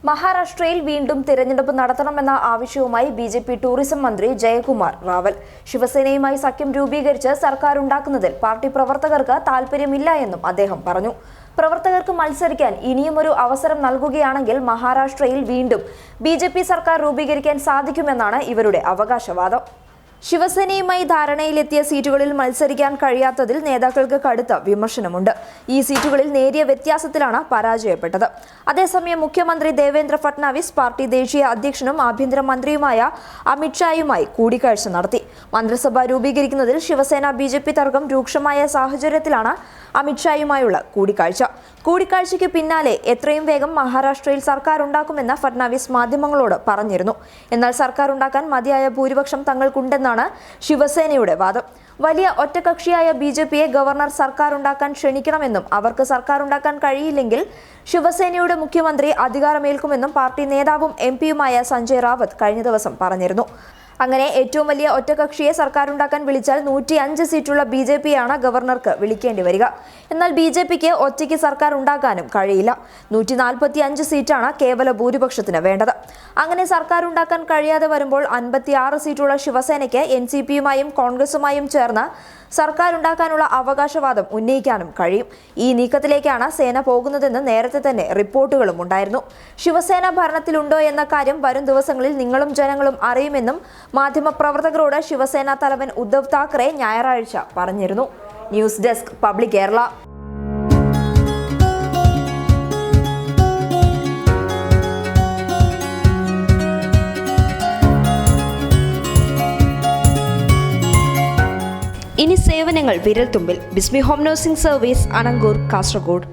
മഹാരാഷ്ട്രയിൽ വീണ്ടും തിരഞ്ഞെടുപ്പ് നടത്തണമെന്ന ആവശ്യവുമായി ബിജെപി ടൂറിസം മന്ത്രി ജയകുമാർ റാവൽ. ശിവസേനയുമായി സഖ്യം രൂപീകരിച്ച് സർക്കാർ ഉണ്ടാക്കുന്നതിൽ പാർട്ടി പ്രവർത്തകർക്ക് താൽപര്യമില്ല എന്നും അദ്ദേഹം പറഞ്ഞു. പ്രവർത്തകർക്ക് മത്സരിക്കാൻ ഇനിയുമൊരു അവസരം നൽകുകയാണെങ്കിൽ മഹാരാഷ്ട്രയിൽ വീണ്ടും ബിജെപി സർക്കാർ രൂപീകരിക്കാൻ സാധിക്കുമെന്നാണ് ഇവരുടെ അവകാശവാദം. ശിവസേനയുമായി ധാരണയിലെത്തിയ സീറ്റുകളിൽ മത്സരിക്കാൻ കഴിയാത്തതിൽ നേതാക്കൾക്ക് കടുത്ത വിമർശനമുണ്ട്. ഈ സീറ്റുകളിൽ നേരിയ വ്യത്യാസത്തിലാണ് പരാജയപ്പെട്ടത്. അതേസമയം മുഖ്യമന്ത്രി ദേവേന്ദ്ര ഫട്നാവിസ് പാർട്ടി ദേശീയ അധ്യക്ഷനും ആഭ്യന്തരമന്ത്രിയുമായ അമിത്ഷായുമായി കൂടിക്കാഴ്ച നടത്തി. മന്ത്രിസഭ രൂപീകരിക്കുന്നതിൽ ശിവസേന ബിജെപി തർക്കം രൂക്ഷമായ സാഹചര്യത്തിലാണ് അമിത്ഷായുമായുള്ള കൂടിക്കാഴ്ചയ്ക്ക് പിന്നാലെ എത്രയും വേഗം മഹാരാഷ്ട്രയിൽ സർക്കാർ ഉണ്ടാക്കുമെന്ന് ഫട്നാവിസ് മാധ്യമങ്ങളോട് പറഞ്ഞിരുന്നു. എന്നാൽ സർക്കാർ ഉണ്ടാക്കാൻ മതിയായ ഭൂരിപക്ഷം തങ്ങൾക്കുണ്ടെന്നാണ് ശിവസേനയുടെ വാദം. വലിയ ഒറ്റകക്ഷിയായ ബിജെപിയെ ഗവർണർ സർക്കാർ ഉണ്ടാക്കാൻ ക്ഷണിക്കണമെന്നും അവർക്ക് സർക്കാർ ഉണ്ടാക്കാൻ കഴിയില്ലെങ്കിൽ ശിവസേനയുടെ മുഖ്യമന്ത്രി അധികാരമേൽക്കുമെന്നും പാർട്ടി നേതാവും എംപിയുമായ സഞ്ജയ് റാവത്ത് കഴിഞ്ഞ ദിവസം പറഞ്ഞിരുന്നു. അങ്ങനെ ഏറ്റവും വലിയ ഒറ്റകക്ഷിയെ സർക്കാരുണ്ടാക്കാൻ വിളിച്ചാൽ 105 സീറ്റുള്ള ബിജെപിയാണ് ഗവർണർക്ക് വിളിക്കേണ്ടി വരിക. എന്നാൽ ബിജെപിക്ക് ഒറ്റയ്ക്ക് സർക്കാർ ഉണ്ടാക്കാനും കഴിയില്ല. 145 സീറ്റാണ് കേവല ഭൂരിപക്ഷത്തിന് വേണ്ടത്. അങ്ങനെ സർക്കാർ ഉണ്ടാക്കാൻ കഴിയാതെ വരുമ്പോൾ 56 സീറ്റുള്ള ശിവസേനയ്ക്ക് എൻസിപിയുമായും കോൺഗ്രസുമായും ചേർന്ന് സർക്കാർ ഉണ്ടാക്കാനുള്ള അവകാശവാദം ഉന്നയിക്കാനും കഴിയും. ഈ നീക്കത്തിലേക്കാണ് സേന പോകുന്നതെന്ന് നേരത്തെ തന്നെ റിപ്പോർട്ടുകളും ഉണ്ടായിരുന്നു. ശിവസേന ഭരണത്തിലുണ്ടോ എന്ന കാര്യം വരും ദിവസങ്ങളിൽ നിങ്ങളും ജനങ്ങളും അറിയുമെന്നും മാധ്യമപ്രവർത്തകരോട് ശിവസേന തലവൻ ഉദ്ധവ് താക്കറെ ഞായറാഴ്ച പറഞ്ഞിരുന്നു. News desk public Kerala. ഇനി സേവനങ്ങൾ വിരൽത്തുമ്പിൽ. ബിസ്മി home nursing service, Anangoor, Kasaragod.